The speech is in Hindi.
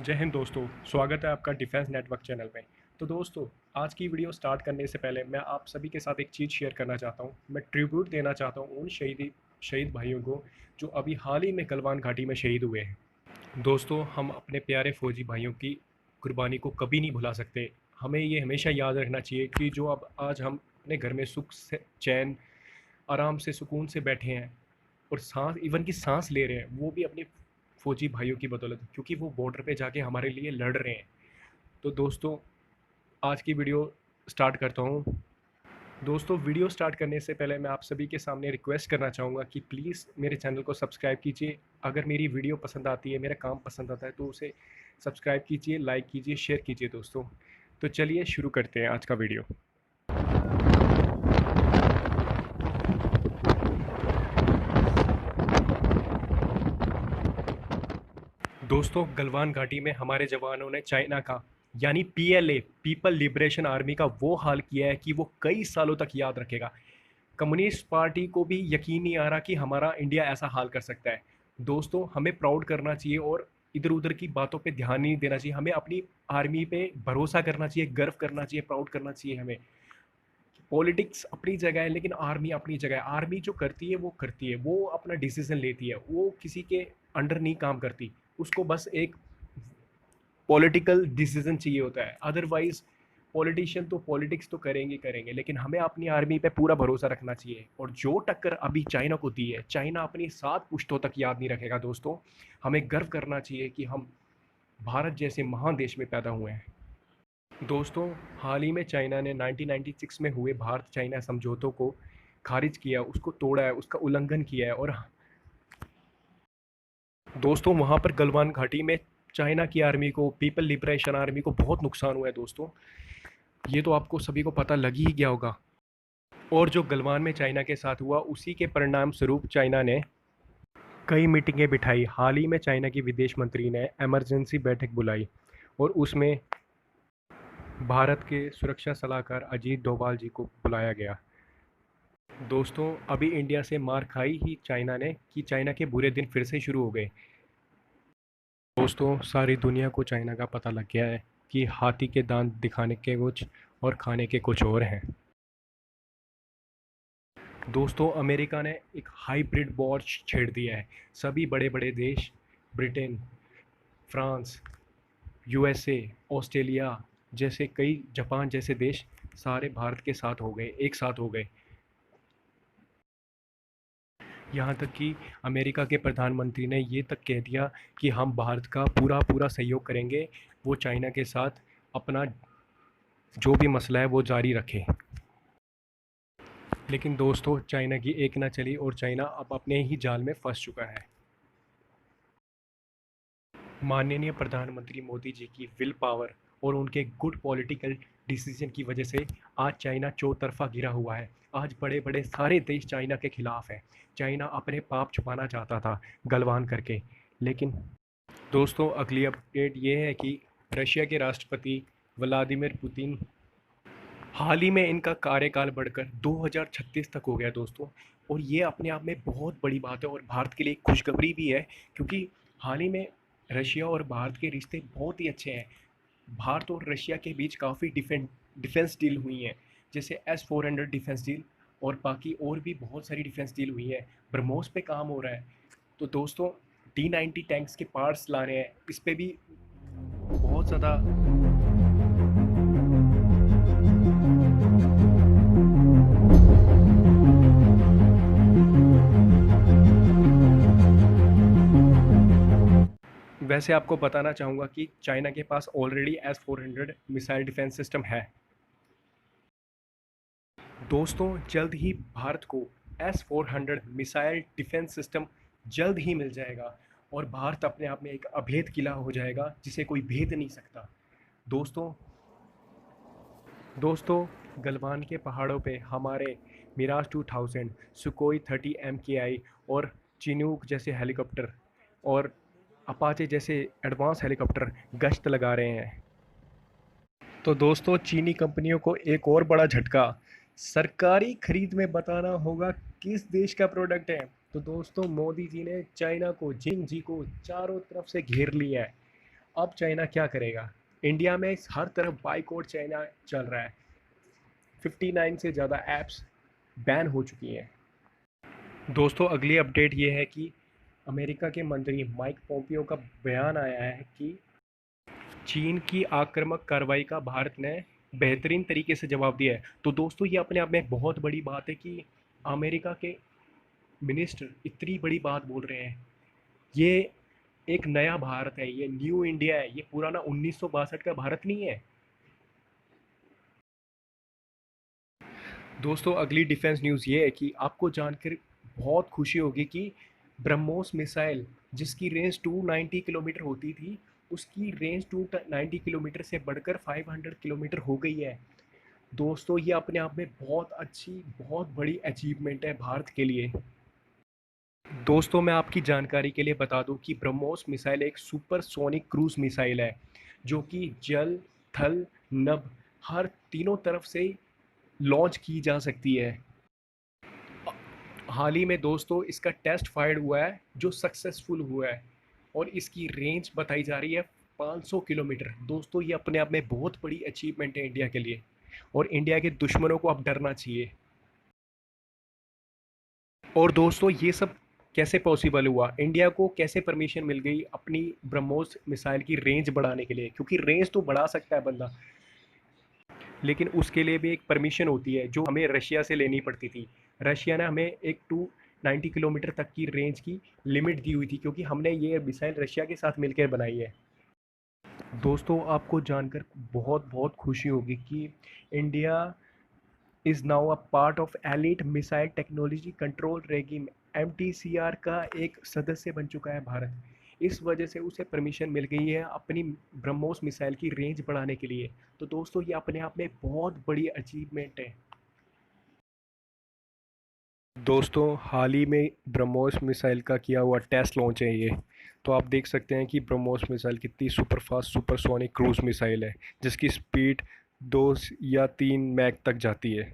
जय हिंद दोस्तों। स्वागत है आपका डिफेंस नेटवर्क चैनल में। तो दोस्तों, आज की वीडियो स्टार्ट करने से पहले मैं आप सभी के साथ एक चीज़ शेयर करना चाहता हूँ। मैं ट्रिब्यूट देना चाहता हूँ उन शहीद भाइयों को जो अभी हाल ही में गलवान घाटी में शहीद हुए हैं। दोस्तों, हम अपने प्यारे फौजी भाइयों की कुर्बानी को कभी नहीं भुला सकते। हमें ये हमेशा याद रखना चाहिए कि जो अब आज हम अपने घर में सुख से चैन आराम से सुकून से बैठे हैं और सांस इवन की सांस ले रहे हैं, वो भी अपने फौजी भाइयों की बदौलत, क्योंकि वो बॉर्डर पे जाके हमारे लिए लड़ रहे हैं। तो दोस्तों, आज की वीडियो स्टार्ट करता हूँ। दोस्तों, वीडियो स्टार्ट करने से पहले मैं आप सभी के सामने रिक्वेस्ट करना चाहूँगा कि प्लीज़ मेरे चैनल को सब्सक्राइब कीजिए। अगर मेरी वीडियो पसंद आती है, मेरा काम पसंद आता है, तो उसे सब्सक्राइब कीजिए, लाइक कीजिए, शेयर कीजिए दोस्तों। तो चलिए शुरू करते हैं आज का वीडियो। दोस्तों, गलवान घाटी में हमारे जवानों ने चाइना का यानी पीएलए पीपल लिबरेशन आर्मी का वो हाल किया है कि वो कई सालों तक याद रखेगा। कम्युनिस्ट पार्टी को भी यकीन नहीं आ रहा कि हमारा इंडिया ऐसा हाल कर सकता है। दोस्तों, हमें प्राउड करना चाहिए और इधर उधर की बातों पे ध्यान नहीं देना चाहिए। हमें अपनी आर्मी पे भरोसा करना चाहिए, गर्व करना चाहिए, प्राउड करना चाहिए। हमें पॉलिटिक्स अपनी जगह है, लेकिन आर्मी अपनी जगह है। आर्मी जो करती है वो करती है, वो अपना डिसीजन लेती है, वो किसी के अंडर नहीं काम करती। उसको बस एक पॉलिटिकल डिसीजन चाहिए होता है। अदरवाइज पॉलिटिशियन तो पॉलिटिक्स तो करेंगे करेंगे, लेकिन हमें अपनी आर्मी पे पूरा भरोसा रखना चाहिए। और जो टक्कर अभी चाइना को दी है, चाइना अपनी 7 पुश्तों तक याद नहीं रखेगा दोस्तों। हमें गर्व करना चाहिए कि हम भारत जैसे महान देश में पैदा हुए हैं। दोस्तों, हाल ही में चाइना ने 1996 में हुए भारत चाइना समझौतों को खारिज किया, उसको तोड़ा है, उसका उल्लंघन किया है। और दोस्तों, वहाँ पर गलवान घाटी में चाइना की आर्मी को, पीपल लिबरेशन आर्मी को बहुत नुकसान हुआ है दोस्तों। ये तो आपको सभी को पता लग ही गया होगा। और जो गलवान में चाइना के साथ हुआ, उसी के परिणाम स्वरूप चाइना ने कई मीटिंगें बिठाई। हाल ही में चाइना की विदेश मंत्री ने इमरजेंसी बैठक बुलाई और उसमें भारत के सुरक्षा सलाहकार अजीत डोभाल जी को बुलाया गया। दोस्तों, अभी इंडिया से मार खाई ही चाइना ने कि चाइना के बुरे दिन फिर से शुरू हो गए। दोस्तों, सारी दुनिया को चाइना का पता लग गया है कि हाथी के दांत दिखाने के कुछ और खाने के कुछ और हैं। दोस्तों, अमेरिका ने एक हाइब्रिड वॉर छेड़ दिया है। सभी बड़े बड़े देश, ब्रिटेन, फ्रांस, यूएसए, ऑस्ट्रेलिया जैसे कई, जापान जैसे देश सारे भारत के साथ हो गए, एक साथ हो गए। यहाँ तक कि अमेरिका के प्रधानमंत्री ने ये तक कह दिया कि हम भारत का पूरा पूरा सहयोग करेंगे, वो चाइना के साथ अपना जो भी मसला है वो जारी रखे। लेकिन दोस्तों, चाइना की एक ना चली और चाइना अब अपने ही जाल में फंस चुका है। माननीय प्रधानमंत्री मोदी जी की विल पावर और उनके गुड पॉलिटिकल डिसीजन की वजह से आज चाइना चौतरफा घिरा हुआ है। आज बड़े बड़े सारे देश चाइना के खिलाफ हैं। चाइना अपने पाप छुपाना चाहता था गलवान करके, लेकिन दोस्तों, अगली अपडेट ये है कि रशिया के राष्ट्रपति व्लादिमीर पुतिन, हाल ही में इनका कार्यकाल बढ़कर 2036 तक हो गया दोस्तों। और ये अपने आप में बहुत बड़ी बात है और भारत के लिए खुशखबरी भी है, क्योंकि हाल ही में रशिया और भारत के रिश्ते बहुत ही अच्छे हैं। भारत और रशिया के बीच काफ़ी डिफेंस डील हुई हैं, जैसे S-400 डिफेंस डील, और बाकी और भी बहुत सारी डिफेंस डील हुई है। ब्रह्मोस पे काम हो रहा है। तो दोस्तों, T-90 टैंक्स के पार्ट्स ला रहे हैं, इस पे भी बहुत ज़्यादा। वैसे आपको बताना चाहूँगा कि चाइना के पास already S-400 missile defence system है। दोस्तों, जल्द ही भारत को S-400 मिसाइल डिफेंस सिस्टम जल्द ही मिल जाएगा और भारत अपने आप में एक अभेद किला हो जाएगा जिसे कोई भेद नहीं सकता। दोस्तों दोस्तों गलवान के पहाड़ों पे हमारे मिराज 2000, सुकोई 30 MKI और चिनूक जैसे हेलीकॉप्टर और अपाचे जैसे एडवांस हेलीकॉप्टर गश्त लगा रहे हैं। तो दोस्तों, चीनी कंपनियों को एक और बड़ा झटका, सरकारी खरीद में बताना होगा किस देश का प्रोडक्ट है। तो दोस्तों, मोदी जी ने चाइना को, जिंग जी को चारों तरफ से घेर लिया है। अब चाइना क्या करेगा? इंडिया में हर तरफ बाइकआउट चाइना चल रहा है। 59 से ज़्यादा ऐप्स बैन हो चुकी हैं। दोस्तों अगली अपडेट ये है कि अमेरिका के मंत्री माइक पोम्पियो का बयान आया है कि चीन की आक्रामक कार्रवाई का भारत ने बेहतरीन तरीके से जवाब दिया है। तो दोस्तों ये अपने आप में बहुत बड़ी बात है कि अमेरिका के मिनिस्टर इतनी बड़ी बात बोल रहे हैं। ये एक नया भारत है, ये न्यू इंडिया है, ये पुराना 1962 का भारत नहीं है। दोस्तों अगली डिफेंस न्यूज़ ये है कि आपको जानकर बहुत खुशी होगी कि ब्रह्मोस मिसाइल जिसकी रेंज 290 किलोमीटर होती थी, उसकी रेंज 290 किलोमीटर से बढ़कर 500 किलोमीटर हो गई है। दोस्तों ये अपने आप में बहुत अच्छी, बहुत बड़ी अचीवमेंट है भारत के लिए। दोस्तों मैं आपकी जानकारी के लिए बता दूं कि ब्रह्मोस मिसाइल एक सुपरसोनिक क्रूज मिसाइल है जो कि जल, थल, नभ हर तीनों तरफ से लॉन्च की जा सकती है। हाल ही में दोस्तों इसका टेस्ट फायर्ड हुआ है जो सक्सेसफुल हुआ है और इसकी रेंज बताई जा रही है 500 किलोमीटर। दोस्तों ये अपने आप में बहुत बड़ी अचीवमेंट है इंडिया के लिए और इंडिया के दुश्मनों को अब डरना चाहिए। और दोस्तों ये सब कैसे पॉसिबल हुआ, इंडिया को कैसे परमिशन मिल गई अपनी ब्रह्मोस मिसाइल की रेंज बढ़ाने के लिए? क्योंकि रेंज तो बढ़ा सकता है बंदा, लेकिन उसके लिए भी एक परमिशन होती है जो हमें रशिया से लेनी पड़ती थी। रशिया ने हमें एक 290 किलोमीटर तक की रेंज की लिमिट दी हुई थी क्योंकि हमने ये मिसाइल रशिया के साथ मिलकर बनाई है। दोस्तों आपको जानकर बहुत बहुत खुशी होगी कि India is now a part of elite missile technology control regime MTCR का एक सदस्य बन चुका है भारत। इस वजह से उसे परमिशन मिल गई है अपनी ब्रह्मोस मिसाइल की रेंज बढ़ाने के लिए। तो दोस्तों ये अपने आप में बहुत बड़ी अचीवमेंट है। दोस्तों हाल ही में ब्रह्मोस मिसाइल का किया हुआ टेस्ट लॉन्च है ये। तो आप देख सकते हैं कि ब्रह्मोस मिसाइल कितनी super fast supersonic cruise missile है जिसकी स्पीड 2 या 3 मैक तक जाती है।